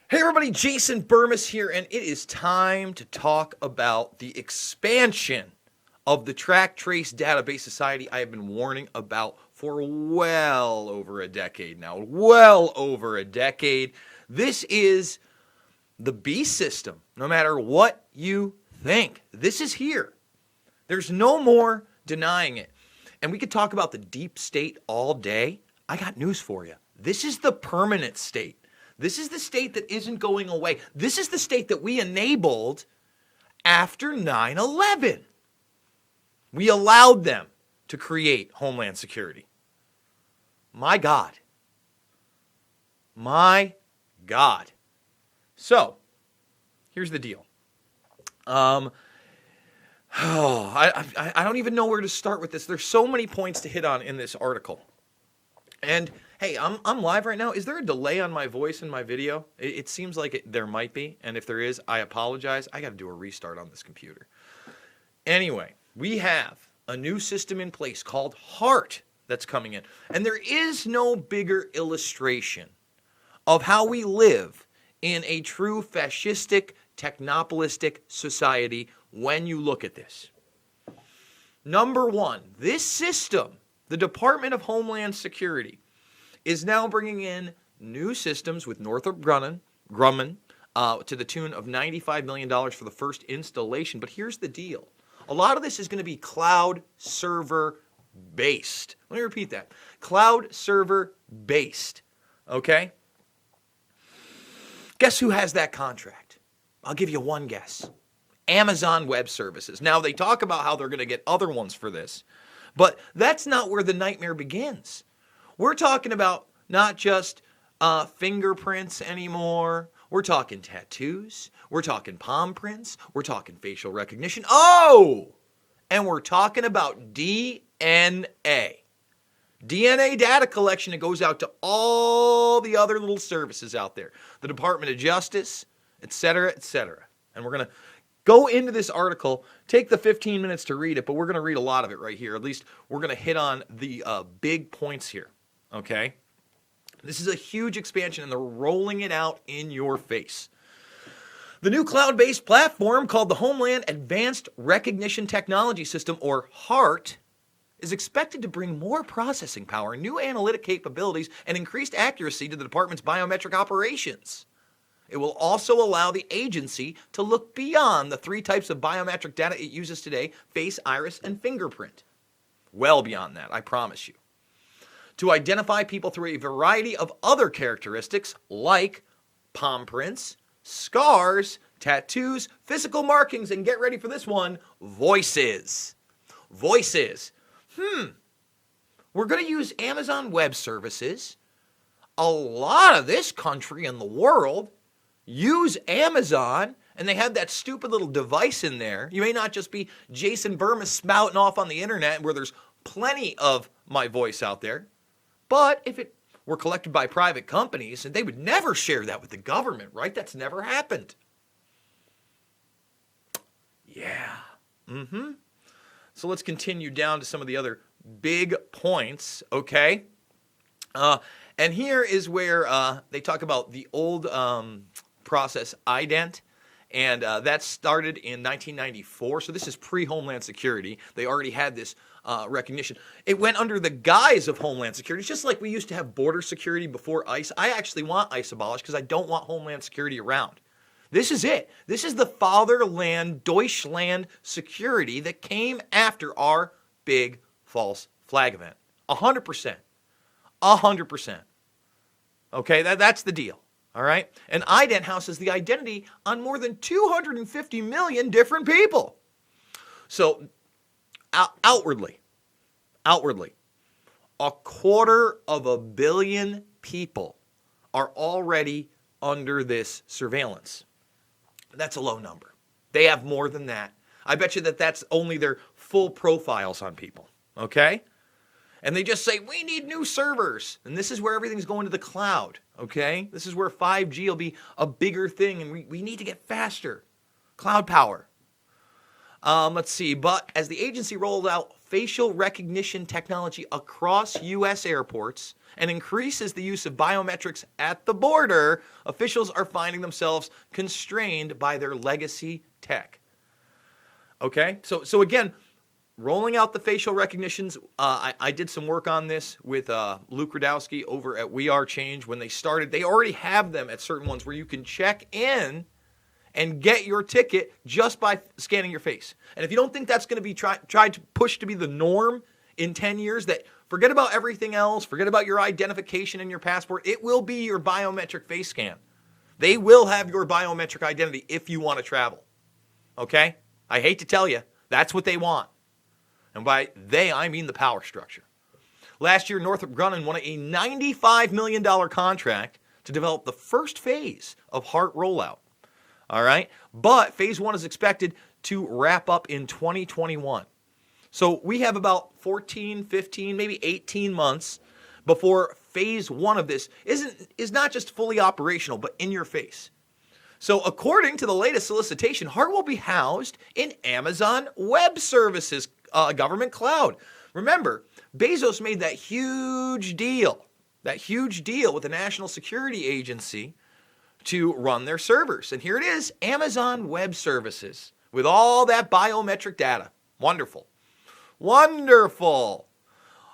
Hey everybody, Jason Burmis here, and it is time to talk about the expansion of the Track Trace Database Society I have been warning about for well over a decade now. Well over a decade. This is the beast system, no matter what you think. This is here. There's no more denying it. And we could talk about the deep state all day. I got news for you. This is the permanent state. This is the state that isn't going away. This is the state that we enabled after 9/11. We allowed them to create Homeland Security. My God. My God. So, here's the deal. I don't even know where to start with this. There's so many points to hit on in this article. And hey, I'm live right now. Is there a delay on my voice in my video? It seems like there might be, and if there is, I apologize. I got to do a restart on this computer. Anyway, we have a new system in place called HART that's coming in, and there is no bigger illustration of how we live in a true fascistic, technopolistic society when you look at this. Number one, this system, the Department of Homeland Security, is now bringing in new systems with Northrop Grumman to the tune of $95 million for the first installation. But here's the deal. A lot of this is going to be cloud server based. Let me repeat that. Cloud server based. Okay? Guess who has that contract? I'll give you one guess. Amazon Web Services. Now, they talk about how they're going to get other ones for this. But that's not where the nightmare begins. We're talking about not just fingerprints anymore. We're talking tattoos. We're talking palm prints. We're talking facial recognition. Oh! And we're talking about DNA. DNA data collection that goes out to all the other little services out there. The Department of Justice, et cetera, et cetera. And we're going to go into this article, take the 15 minutes to read it, but we're going to read a lot of it right here. At least we're going to hit on the big points here, okay? This is a huge expansion, and they're rolling it out in your face. The new cloud-based platform called the Homeland Advanced Recognition Technology System, or HART, is expected to bring more processing power, new analytic capabilities, and increased accuracy to the department's biometric operations. It will also allow the agency to look beyond the three types of biometric data it uses today: face, iris, and fingerprint. Well beyond that, I promise you. To identify people through a variety of other characteristics like palm prints, scars, tattoos, physical markings, and get ready for this one, voices. Voices. We're going to use Amazon Web Services. A lot of this country and the world use Amazon, and they have that stupid little device in there. You may not just be Jason Burmis spouting off on the internet where there's plenty of my voice out there, but if it were collected by private companies, they would never share that with the government, right? That's never happened. Yeah. So let's continue down to some of the other big points, okay? And here is where they talk about the old process ident, and that started in 1994. So this is pre-Homeland Security. They already had this recognition. It went under the guise of Homeland Security. It's just like we used to have border security before ICE. I actually want ICE abolished because I don't want Homeland Security around. This is it. This is the Fatherland, Deutschland security that came after our big false flag event. 100%. 100%. Okay, that's the deal. All right? And ident houses the identity on more than 250 million different people. So, outwardly, 250 million people are already under this surveillance. That's a low number. They have more than that. I bet you that's only their full profiles on people. Okay? And they just say, we need new servers. And this is where everything's going to the cloud. Okay? This is where 5G will be a bigger thing, and we need to get faster. Cloud power. Let's see. But as the agency rolled out facial recognition technology across U.S. airports and increases the use of biometrics at the border, officials are finding themselves constrained by their legacy tech. Okay, so again, rolling out the facial recognitions, I did some work on this with Luke Radowski over at We Are Change. When they started, they already have them at certain ones where you can check in and get your ticket just by scanning your face. And if you don't think that's going to be tried to push to be the norm in 10 years, that forget about everything else, forget about your identification and your passport, it will be your biometric face scan. They will have your biometric identity if you want to travel. Okay? I hate to tell you, that's what they want. And by they, I mean the power structure. Last year, Northrop Grumman won a $95 million contract to develop the first phase of HART rollout. All right? But phase 1 is expected to wrap up in 2021. So we have about 14, 15, maybe 18 months before phase 1 of this is not just fully operational, but in your face. So according to the latest solicitation, HART will be housed in Amazon Web Services government cloud. Remember, Bezos made that huge deal with the National Security Agency to run their servers. And here it is, Amazon Web Services, with all that biometric data. Wonderful. Wonderful.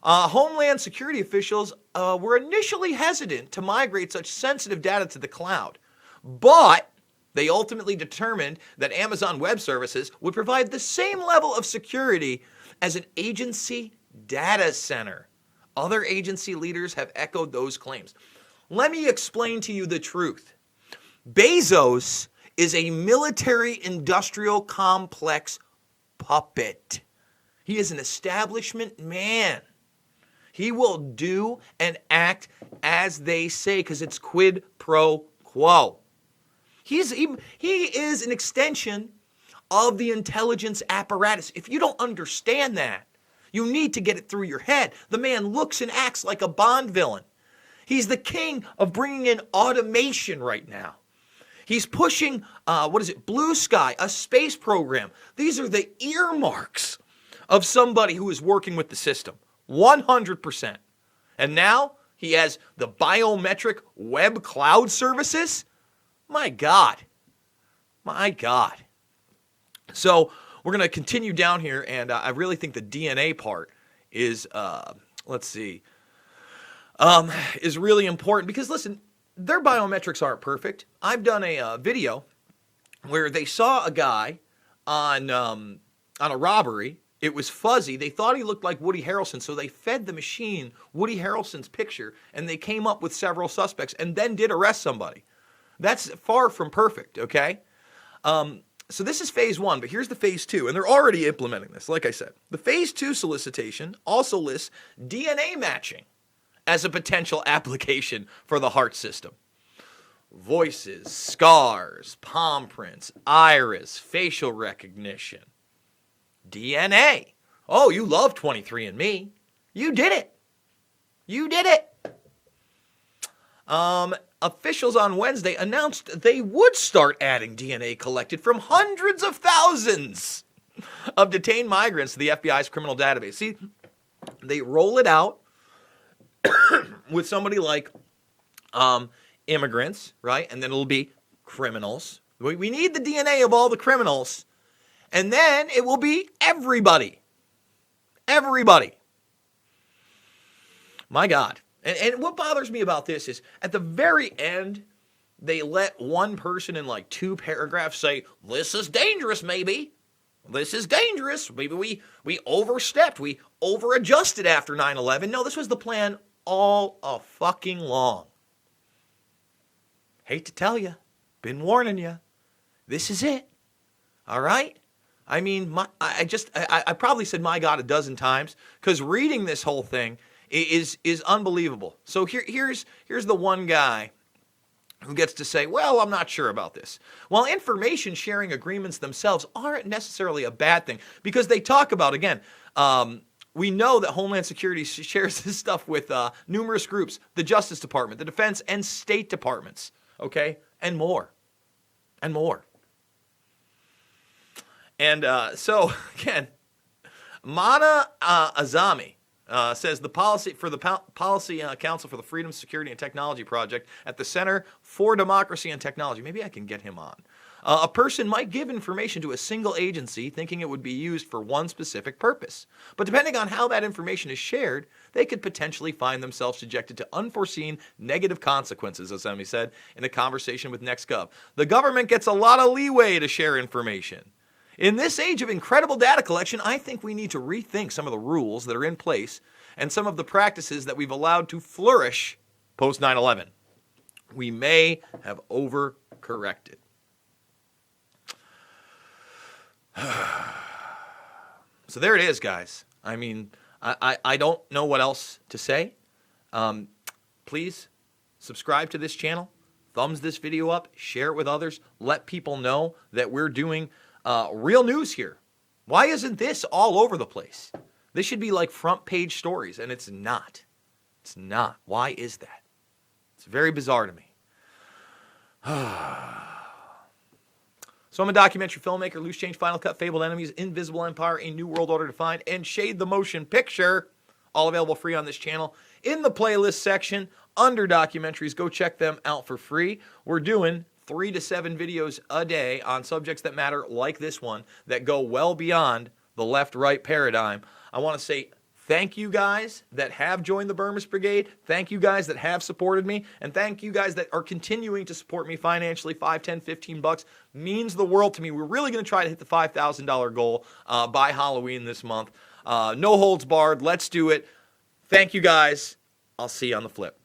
Homeland Security officials were initially hesitant to migrate such sensitive data to the cloud, but they ultimately determined that Amazon Web Services would provide the same level of security as an agency data center. Other agency leaders have echoed those claims. Let me explain to you the truth. Bezos is a military-industrial complex puppet. He is an establishment man. He will do and act as they say because it's quid pro quo. He is an extension of the intelligence apparatus. If you don't understand that, you need to get it through your head. The man looks and acts like a Bond villain. He's the king of bringing in automation right now. He's pushing, Blue Sky, a space program. These are the earmarks of somebody who is working with the system, 100%. And now he has the biometric web cloud services. My God. So we're going to continue down here, and I really think the DNA part is, is really important because, listen, their biometrics aren't perfect. I've done a video where they saw a guy on a robbery. It was fuzzy. They thought he looked like Woody Harrelson, so they fed the machine Woody Harrelson's picture, and they came up with several suspects and then did arrest somebody. That's far from perfect, okay? So this is phase 1, but here's the phase 2, and they're already implementing this, like I said. The phase 2 solicitation also lists DNA matching as a potential application for the HART system. Voices, scars, palm prints, iris, facial recognition, DNA. Oh, you love 23andMe. You did it. Officials on Wednesday announced they would start adding DNA collected from hundreds of thousands of detained migrants to the FBI's criminal database. See, they roll it out with somebody like immigrants, right? And then it'll be criminals. We need the DNA of all the criminals. And then it will be everybody. Everybody. My God. And what bothers me about this is at the very end, they let one person in like 2 paragraphs say, this is dangerous, maybe. This is dangerous. Maybe we overstepped. We over-adjusted after 9/11. No, this was the plan all a fucking long. Hate to tell you. Been warning you. This is it. All right? I mean, I probably said my God a dozen times because reading this whole thing is unbelievable. So here's the one guy who gets to say, well, I'm not sure about this. Well, information sharing agreements themselves aren't necessarily a bad thing because they talk about, again, we know that Homeland Security shares this stuff with numerous groups, the Justice Department, the Defense and State Departments, okay, and more. And so, again, Mana Azami says the policy Council for the Freedom, Security, and Technology Project at the Center for Democracy and Technology. Maybe I can get him on. A person might give information to a single agency thinking it would be used for one specific purpose. But depending on how that information is shared, they could potentially find themselves subjected to unforeseen negative consequences, as Emmy said in a conversation with NextGov. The government gets a lot of leeway to share information. In this age of incredible data collection, I think we need to rethink some of the rules that are in place and some of the practices that we've allowed to flourish post 9/11. We may have overcorrected. So there it is, guys. I mean, I don't know what else to say. Please subscribe to this channel, thumbs this video up, share it with others, let people know that we're doing real news here. Why isn't this all over the place? This should be like front page stories, and it's not. It's not. Why is that? It's very bizarre to me. So I'm a documentary filmmaker, Loose Change, Final Cut, Fabled Enemies, Invisible Empire, A New World Order Defined, and Shade the Motion Picture. All available free on this channel. In the playlist section, under documentaries, go check them out for free. We're doing 3 to 7 videos a day on subjects that matter like this one that go well beyond the left-right paradigm. I want to say thank you guys that have joined the Burmist Brigade. Thank you guys that have supported me. And thank you guys that are continuing to support me financially. $5, $10, $15 means the world to me. We're really going to try to hit the $5,000 goal by Halloween this month. No holds barred. Let's do it. Thank you guys. I'll see you on the flip.